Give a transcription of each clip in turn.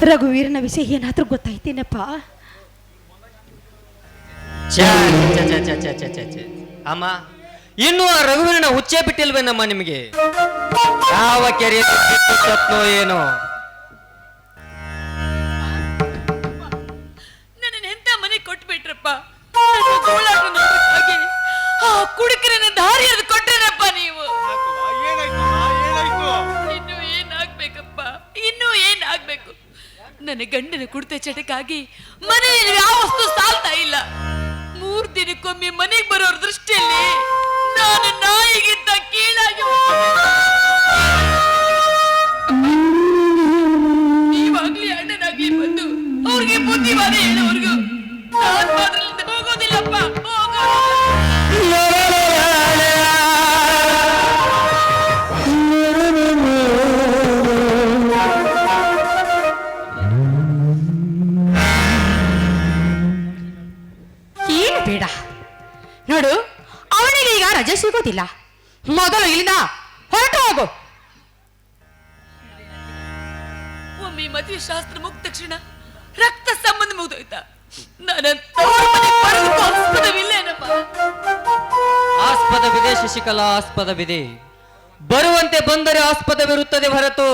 ರಘುವೀರನ ವಿಷಯ ಏನಾದ್ರೂ ಗೊತ್ತಾಯ್ತೇನಪ್ಪ? ಅಮ್ಮ, ಇನ್ನು ಆ ರಘುವೀರನ ಹುಚ್ಚೆ ಬಿಟ್ಟಿಲ್ವೇನಮ್ಮ ನಿಮಗೆ? ಯಾವ ಕೆರೆ ಏನೋ ನನ್ನ ಎಂತ ಮನೆ ಕೊಟ್ಬಿಟ್ರಪ್ಪ. ಕುಡುಕರನ್ನ ದಾರಿ ಎರೆದು ಕೊಟ್ಟರಪ್ಪ ನೀವು. ಇನ್ನು ಏನಾಗ್ಬೇಕಪ್ಪ? ಇನ್ನೂ ಏನಾಗ್ಬೇಕು? ನನ್ನ ಗಂಡನ ಕುಡಿತ ಚಟಕ್ಕಾಗಿ ಮನೆಯಲ್ಲಿ ಯಾವ ವಸ್ತು ಸಾಲ್ತಾ ಇಲ್ಲ. 3 ದಿನಕ್ಕೊಮ್ಮೆ ಮನೆಗೆ ಬರೋರ ದೃಷ್ಟಿಯಲ್ಲಿ ನಾನು ನಾಯಿಗಿಂತ ಕೀಳಾಗಿ ನೀವಾಗ್ಲಿ ಅಣ್ಣನಾಗ್ಲಿ ಬಂದು ಅವ್ರಿಗೆ ಬುದ್ಧಿವಾದ ಹೇಳೋರ್ಗು ನಾನು ಮಾತ್ರದಿಂದ ಹೋಗೋದಿಲ್ಲಪ್ಪ, ಬೇಡ ನೋಡು, ಅವನಿಗೆ ಈಗ ರಜೆ ಸಿಗೋದಿಲ್ಲ. ಮೊದಲು ಇಲ್ಲಿಂದ ಹೊರಟು ಹೋಗು. ಒಮ್ಮೆ ಮದುವೆ ಶಾಸ್ತ್ರ ಮುಗಿದ ತಕ್ಷಣ ರಕ್ತ ಸಂಬಂಧ ಮುಗಿದೋಯ್ತಾ? ಆಸ್ಪದವಿದೆ ಶಶಿಕಲಾ, ಆಸ್ಪದವಿದೆ. ಬರುವಂತೆ ಬಂದರೆ ಆಸ್ಪದವಿರುತ್ತದೆ ಹೊರತು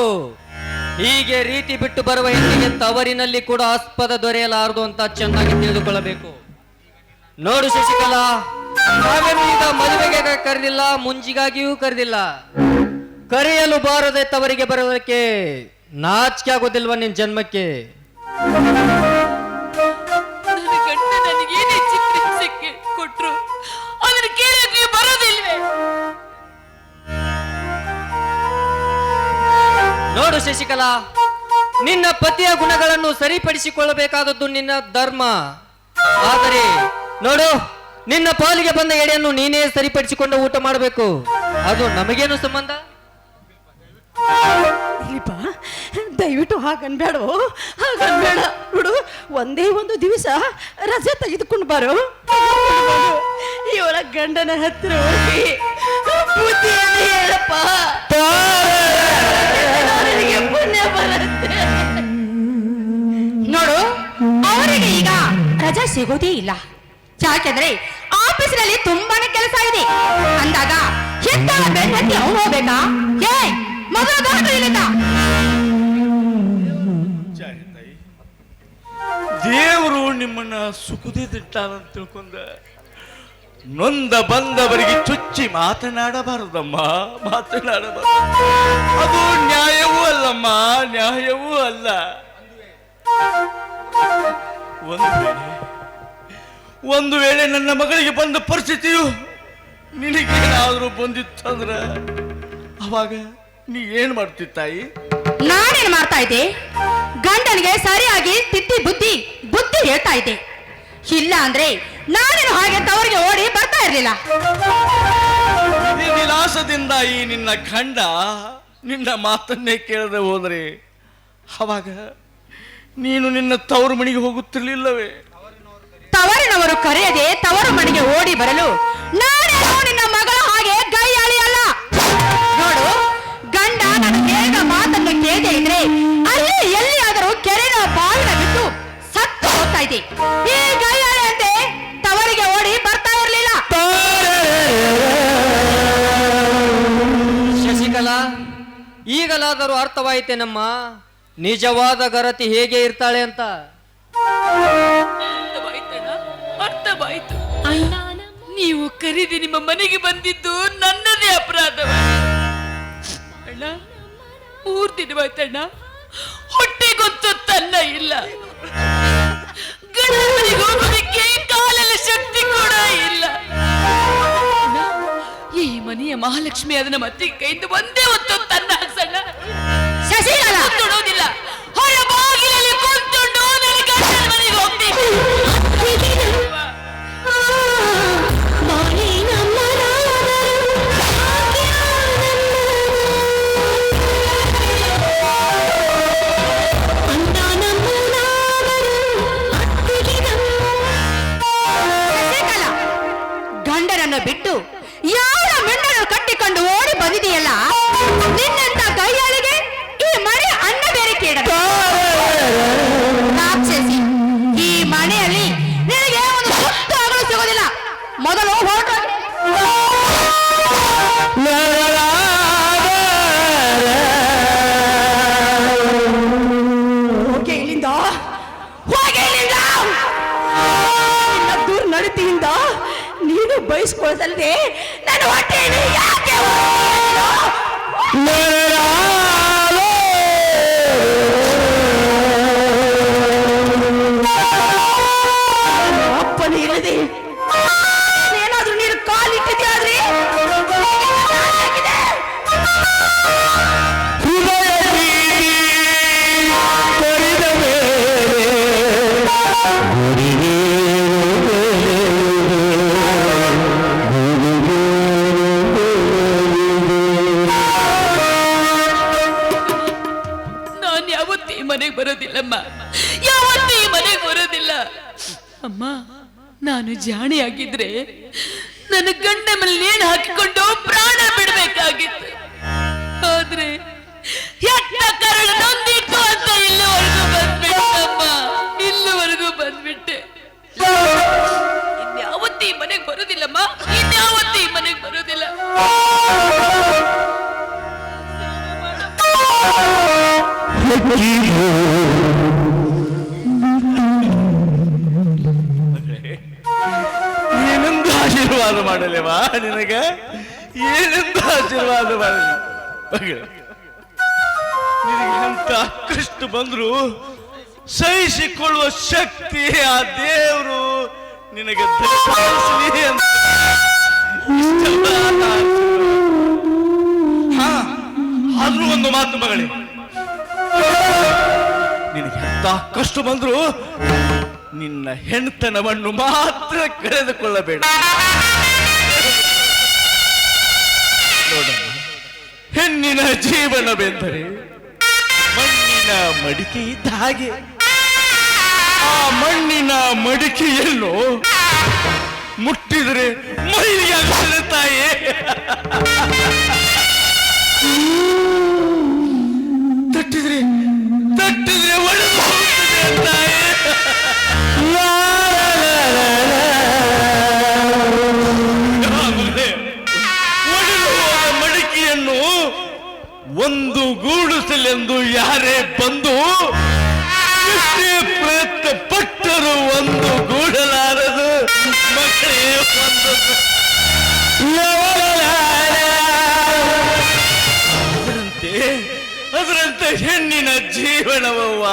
ಹೀಗೆ ರೀತಿ ಬಿಟ್ಟು ಬರುವ ಹೆಣ್ಣಿಗೆ ತವರಿನಲ್ಲಿ ಕೂಡ ಆಸ್ಪದ ದೊರೆಯಲಾರದು ಅಂತ ಚೆನ್ನಾಗಿ ತಿಳಿದುಕೊಳ್ಳಬೇಕು. ನೋಡು ಶಶಿಕಲಾ, ನಾವೇನು ಈಗ ಮದುವೆಗೆ ಕರೆದಿಲ್ಲ, ಮುಂಜಿಗಾಗಿಯೂ ಕರೆದಿಲ್ಲ. ಕರೆಯಲು ಬಾರದೆ ತವರಿಗೆ ಬರೋದಕ್ಕೆ ನಾಚಿಕೆ ಆಗೋದಿಲ್ವ ನಿನ್ ಜನ್ಮಕ್ಕೆ? ನನ್ನ ಗಂಡ ನನಗೇನೇ ಚಿಕಿತ್ಸೆ ಕೊಟ್ರು ಅದನ್ನು ಕೇಳಕ್ಕೆ ನೀವು ಬರೋದಿಲ್ವೇ? ನೋಡು ಶಶಿಕಲಾ, ನಿನ್ನ ಪತಿಯ ಗುಣಗಳನ್ನು ಸರಿಪಡಿಸಿಕೊಳ್ಳಬೇಕಾದದ್ದು ನಿನ್ನ ಧರ್ಮ. ಆದರೆ ನೋಡು, ನಿನ್ನ ಪಾಲಿಗೆ ಬಂದ ಎಡೆಯನ್ನು ನೀನೇ ಸರಿಪಡಿಸಿಕೊಂಡು ಊಟ ಮಾಡಬೇಕು. ಅದು ನಮಗೇನು ಸಂಬಂಧ? ಇಲ್ಲಿಪ್ಪ, ದಯವಿಟ್ಟು ಹಾಗನ್ಬೇಡ, ಹಾಗನ್ಬೇಡ. ನೋಡು, ಒಂದೇ ಒಂದು ದಿವಸ ರಜೆ ತೆಗೆದುಕೊಂಡು ಬಾರು. ಇವಳ ಗಂಡನ ಹತ್ರ ಹೋಗಿ ಬುದ್ಧಿಯನ್ನು ಹೇಳಪ್ಪ, ಪುಣ್ಯ ಬರುತ್ತೆ. ನೋಡು, ಅವರಿಗೆ ಈಗ ರಜೆ ಸಿಗೋದೇ ಇಲ್ಲ. ಯಾಕೆಂದ್ರೆ ಆಫೀಸಿನಲ್ಲಿ ತುಂಬಾನೇ ಕೆಲಸ ಇದೆ ಅಂದಾಗ ಎಂತ ಬೆನ್ನತ್ತಿ ಅವನು ಹೋಗ್ಬೇಕಾ? ದೇವರು ನಿಮ್ಮನ್ನ ಸುಖದೇ ತಿಂತಾನಂತ ತಿಳ್ಕೊಂಡ ನೊಂದ ಬಂದವರಿಗೆ ಚುಚ್ಚಿ ಮಾತನಾಡಬಾರದಮ್ಮ, ಮಾತನಾಡಬಾರದು. ಅದು ನ್ಯಾಯವೂ ಅಲ್ಲಮ್ಮ, ನ್ಯಾಯವೂ ಅಲ್ಲ. ಒಂದು ವೇಳೆ ನನ್ನ ಮಗಳಿಗೆ ಬಂದ ಪರಿಸ್ಥಿತಿಯು ನಿನಗೇನಾದ್ರೂ ಬಂದಿತ್ತಂದ್ರ ಅವಾಗ ನೀ ಏನ್ ಮಾಡ್ತಿತ್ತಾಯಿ? ನಾನೇನ್ ಮಾಡ್ತಾ ಇದ್ದೆ? ಗಂಡನಿಗೆ ಸರಿಯಾಗಿ ತಿದ್ದಿ ಬುದ್ಧಿ ಹೇಳ್ತಾ ಇದ್ದೆ. ಇಲ್ಲ ಅಂದ್ರೆ ನಾನೇನು ಹಾಗೆ ತವರಿಗೆ ಓಡಿ ಬರ್ತಾ ಇರ್ಲಿಲ್ಲ. ವಿಲಾಸದಿಂದ ಈ ನಿನ್ನ ಗಂಡ ನಿನ್ನ ಮಾತನ್ನೇ ಕೇಳದೆ ಹೋದ್ರೆ ಅವಾಗ ನೀನು ನಿನ್ನ ತವರು ಮನೆಗೆ ಹೋಗುತ್ತಿರ್ಲಿಲ್ಲವೇ? ತವರಿನವರು ಕರೆಯದೆ ತವರು ಮನೆಗೆ ಓಡಿ ಬರಲು ನಾನೇನೋ ನಿನ್ನ ಮಗಳ ಹಾಗೆ ಗೈಯಾಳಿ ಅಲ್ಲ. ನೋಡು, ಗಂಡ ನನ್ನ ಬೇಗ ಮಾತನ್ನು ಕೇಳದೆ ಇದ್ರೆ ಅಲ್ಲಿ ಎಲ್ಲಿಯಾದರೂ ಕೆರೆನ ಬಾವಿನ ಬಿಟ್ಟು ಸತ್ತು ಹೋಗ್ತಾ ಇದೆ. ಈ ಗೈಯಾಳಿ ಅಂತೆ ತವರಿಗೆ ಓಡಿ ಬರ್ತಾ ಇರಲಿಲ್ಲ. ಶಶಿಕಲಾ, ಈಗಲಾದರೂ ಅರ್ಥವಾಯಿತೇನಮ್ಮ ನಿಜವಾದ ಗರತಿ ಹೇಗೆ ಇರ್ತಾಳೆ ಅಂತ? ಅರ್ಥವಾಯ್ತು. ನೀವು ಕರೀದಿ ನಿಮ್ಮ ಮನೆಗೆ ಬಂದಿದ್ದು ನನ್ನದೇ ಅಪರಾಧವ. ಅಣ್ಣ, 3 ದಿನವಾಯ್ತಣ್ಣ, ಹೊಟ್ಟೆ ಗೊತ್ತು ತನ್ನ ಇಲ್ಲ. ಗಂಡನ ಮನೆಗೆ ಹೋಗೋದಕ್ಕೆ ಕಾಲಲ್ಲಿ ಶಕ್ತಿ ಕೂಡ ಇಲ್ಲ. ಈ ಮನೆಯ ಮಹಾಲಕ್ಷ್ಮಿ ಅದನ್ನ ಮತ್ತೆ ಕೈಯಿಂದ ಒಂದೇ ಹೊತ್ತು ತನ್ನ ಸಣ್ಣ ಶಶಿಕಲಾ ತೊಡೋದಿಲ್ಲ. ಹೊರ ಬಾಗಿಲಲ್ಲಿ ಕುಂತುಂಡು ನನ್ನ ಗಂಡನ ಮನೆಗೆ ಹೋಗ್ತೀನಿ. ಗಂಡನನ್ನು ಬಿಟ್ಟು ಯಾರ ಮೆಂಡನ್ನು ಕಟ್ಟಿಕೊಂಡು ಓಡಿ ಬಂದಿದೆಯಲ್ಲ, ನಿನ್ನಂತ ಕೈಯಾಳಿಗೆ ಈ ಮನೆ ಅನ್ನ ಬಯಸ್ಕೊಳ್ಳೋದಲ್ಲದೆ ನನ್ನ ಹೊಟ್ಟೆಯನ್ನು ಯಾಕೆ ಅಪ್ಪನ ಇಲ್ಲದೆ ಏನಾದ್ರೂ ನೀನು ಕಾಲಿಟ್ಟಿದ್ದೆ ಆದ್ರೆ ನಾನು ಯಾವತ್ತೂ ಈ ಮನೆಗೆ ಬರೋದಿಲ್ಲಮ್ಮ, ಯಾವತ್ತೂ ಈ ಮನೆಗೆ ಬರೋದಿಲ್ಲ ಅಮ್ಮ. ನಾನು ಜಾಣಿಯಾಗಿದ್ರೆ ನನ್ನ ಗಂಡ ಮೇಲೆ ನೇಣು ಹಾಕಿಕೊಂಡು ಪ್ರಾಣ ಬಿಡಬೇಕಾಗಿತ್ತು. ಆದ್ರೆ ಹೆತ್ತ ಕರಳು ನೊಂದಿತ್ತು ಅಂತ ಇಲ್ಲಿವರೆಗೂ ಬಂದ್ಬಿಟ್ಟಮ್ಮ, ಇಲ್ಲಿವರೆಗೂ ಬಂದ್ಬಿಟ್ಟೆ. ಇನ್ಯಾವತ್ತೂ ಈ ಮನೆಗೆ ಬರೋದಿಲ್ಲಮ್ಮ, ಇನ್ಯಾವತ್ತೂ ಈ ಮನೆಗೆ ಬರೋದಿಲ್ಲ. ಏನೆಂದು ಆಶೀರ್ವಾದ ಮಾಡಲೇವಾ ನಿನಗ? ಏನೆಂದು ಆಶೀರ್ವಾದ ಮಾಡಲಿ ಮಗಳೇ? ನಿನಗೆ ಎಂತ ಕಷ್ಟ ಬಂದ್ರು ಸಹಿಸಿಕೊಳ್ಳುವ ಶಕ್ತಿ ಆ ದೇವರು ನಿನಗೆ ದಯಪಾಲಿಸಲಿ ಅಂತ ಇಷ್ಟೆಲ್ಲ ಹಾ. ಆದ್ರೂ ಒಂದು ಮಾತು ಮಗಳೇ, ನಿನಗೆ ಎಂತ ಕಷ್ಟ ಬಂದ್ರು ನಿನ್ನ ಹೆಣ್ತನವನ್ನು ಮಾತ್ರ ಕಳೆದುಕೊಳ್ಳಬೇಡ. ನೋಡಮ್ಮ, ಹೆಣ್ಣಿನ ಜೀವನವೆಂದರೆ ಮಣ್ಣಿನ ಮಡಿಕೆ ಇದ್ದ ಹಾಗೆ. ಆ ಮಣ್ಣಿನ ಮಡಿಕೆಯನ್ನು ಮುಟ್ಟಿದರೆ ಮೈಲಿಯಾಗುತ್ತದೆ ತಾಯಿ. ತಟ್ಟಿದ್ರೆ ಒಡೆದು ಹೋಗ್ತದೆ ತಾಯಿ. ಒಡೆದು ಹೋದ ಮಡಿಕೆಯನ್ನು ಒಂದು ಗೂಡಿಸಲೆಂದು ಯಾರೇ ಬಂದು ಎಷ್ಟೇ ಪ್ರಯತ್ನ ಪಟ್ಟರು ಒಂದು ಗೂಡಲಾರದು ಮಕ್ಕಳೇ. ಒಂದು ಅದರಂತೆ ಹೆಣ್ಣಿನ ಜೀವನವವ್ವ,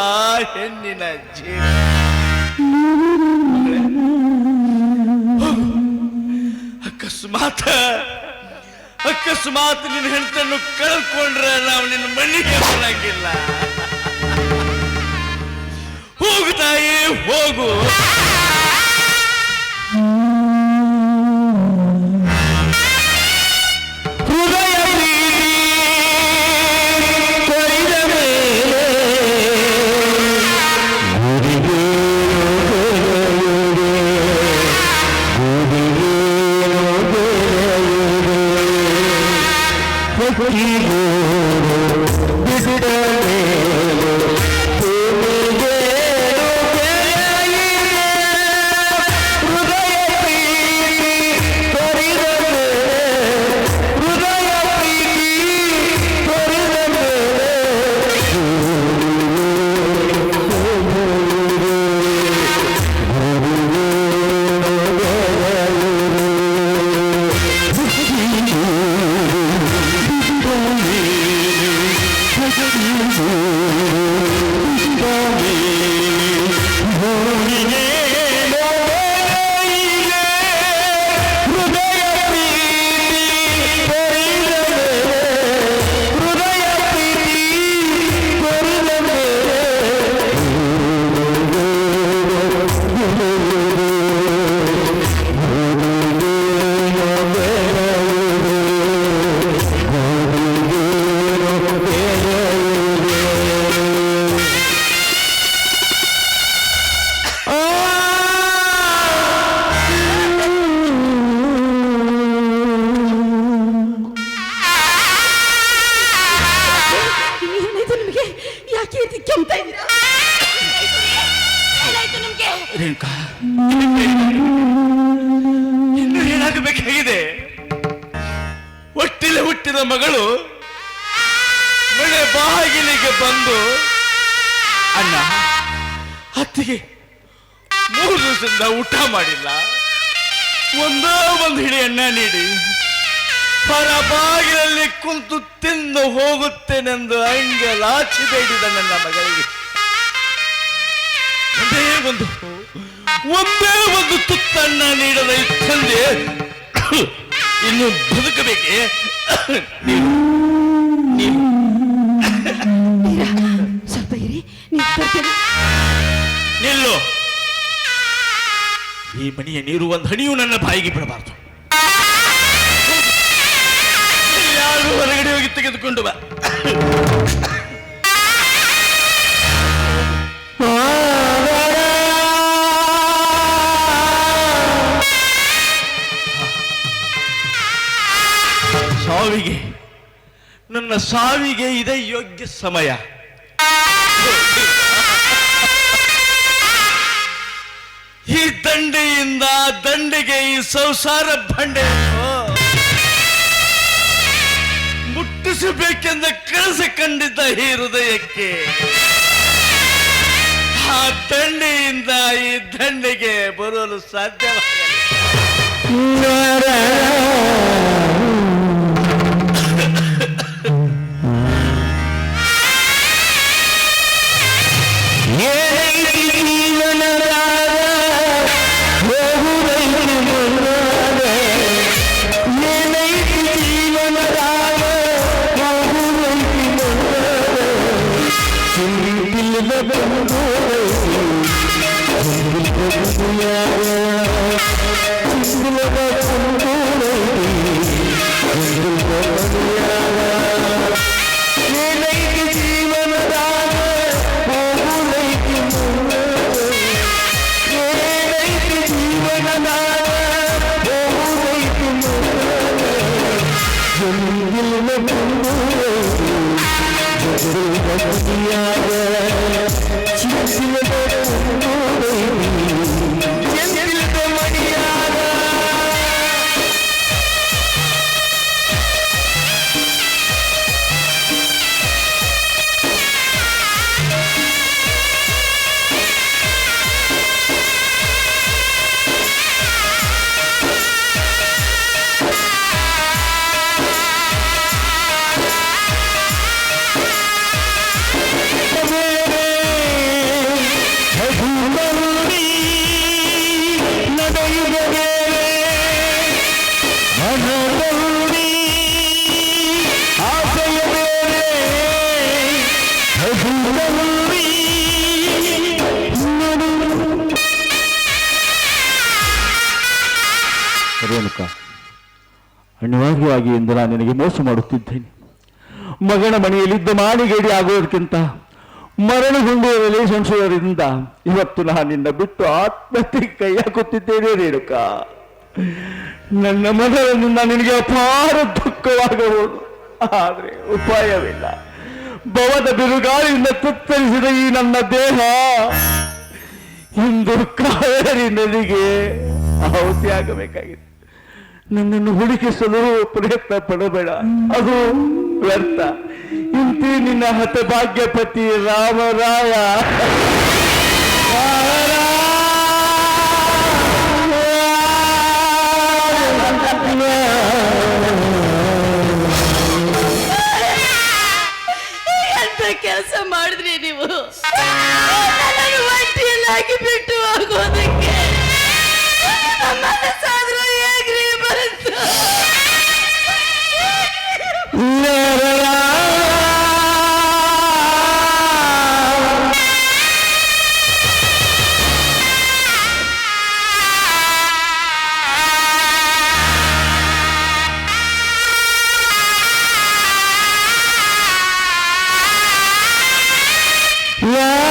ಹೆಣ್ಣಿನ ಜೀವನ. ಅಕಸ್ಮಾತ್ ನಿನ್ನ ಹೆಣ್ತನ್ನು ಕಳ್ಕೊಂಡ್ರೆ ನಾವು ನಿನ್ನ ಮನೆಗೆ ಬರಂಗಿಲ್ಲ. ಹೋಗು ತಾಯಿ, ಹೋಗು. ಇನ್ನು ಏನಾಗಬೇಕಾಗಿದೆ? ಒಟ್ಟಿಲೆ ಹುಟ್ಟಿದ ಮಗಳು ಮನೆ ಬಾಗಿಲಿಗೆ ಬಂದು, ಅಣ್ಣ ಅತ್ತಿಗೆ 3 ದಿವಸದಿಂದ ಊಟ ಮಾಡಿಲ್ಲ, ಒಂದೋ ಒಂದು ಹಿಡಿಯನ್ನ ನೀಡಿ ಹೊರ ಬಾಗಿಲಲ್ಲಿ ಕುಂತು ತಿಂದು ಹೋಗುತ್ತೇನೆಂದು ಅಂಗಲಾಚಿ ಬೇಡಿದ ನನ್ನ ಮಗಳಿಗೆ ಒಂದೇ ಒಂದು ತುತ್ತನ್ನ ನೀಡದ ಈ ತಂದೆ ಇನ್ನು ಬದುಕಬೇಕೆ? ಸ್ವಲ್ಪ ಇರಿ, ನೀವ್ ಬರ್ತೀರಾ? ನಿಲ್ಲು. ಈ ಮನೆಯ ನೀರು ಒಂದು ಹನಿಯೂ ನನ್ನ ಬಾಯಿಗೆ ಬಿಡಬಾರ್ದು. ಯಾರು ಹೊರಗಡೆ ಹೋಗಿ ತೆಗೆದುಕೊಂಡು ಬಾ. ಸಾವಿಗೆ, ನನ್ನ ಸಾವಿಗೆ ಇದೇ ಯೋಗ್ಯ ಸಮಯ. ಈ ದಂಡೆಯಿಂದ ದಂಡೆಗೆ ಈ ಸಂಸಾರ ಬಂಡೆಯನ್ನು ಮುಟ್ಟಿಸಬೇಕೆಂದ ಕನಸು ಕಂಡಿದ್ದ ಈ ಹೃದಯಕ್ಕೆ ಆ ದಂಡೆಯಿಂದ ಈ ದಂಡೆಗೆ ಬರಲು ಸಾಧ್ಯವಾಗಲಿಲ್ಲ. ರೇಣುಕಾ, ಅನಿವಾರ್ಯವಾಗಿ ಎಂದು ನಾನು ನಿನಗೆ ಮೋಸ ಮಾಡುತ್ತಿದ್ದೇನೆ. ಮಗನ ಮನೆಯಲ್ಲಿದ್ದ ಮಾಣಿಗೇಡಿ ಆಗುವುದಕ್ಕಿಂತ ಮರಣಗೊಂಡು ಸಂಶಯದಿಂದ ಇವತ್ತು ನಾನು ನಿನ್ನ ಬಿಟ್ಟು ಆತ್ಮಹತ್ಯೆಗೆ ಕೈ ಹಾಕುತ್ತಿದ್ದೇನೆ. ರೇಣುಕಾ, ನನ್ನ ಮನದಿಂದ ನಿನಗೆ ಅಪಾರ ದುಃಖವಾಗಬಹುದು, ಆದರೆ ಉಪಾಯವಿಲ್ಲ. ಭವದ ಬಿರುಗಾಳಿಯಿಂದ ತುತ್ತರಿಸಿದ ಈ ನನ್ನ ದೇಹ ಇಂದು ಕಾವೇರಿ ನದಿಗೆ ಆಹುತಿಯಾಗಬೇಕಾಗಿದೆ. ನನ್ನನ್ನು ಹುಡುಕಿಸಲು ಪ್ರಯತ್ನ ಪಡಬೇಡ, ಅದು ವ್ಯರ್ಥ. ಇಂತಿ ನಿನ್ನ ಹತಭಾಗ್ಯಪತಿ ರಾಮರಾಯ. ಎಂತ ಕೆಲಸ ಮಾಡಿದ್ರಿ ನೀವು? ಒಂಟಿಯಲ್ಲಾಗಿ ಬಿಟ್ಟು ಹೋಗೋದಕ್ಕೆ ಮನಸ್ಸಾದ್ರೂ ಹೇಗ್ರಿ ಬರುತ್ತೆ? Yeah.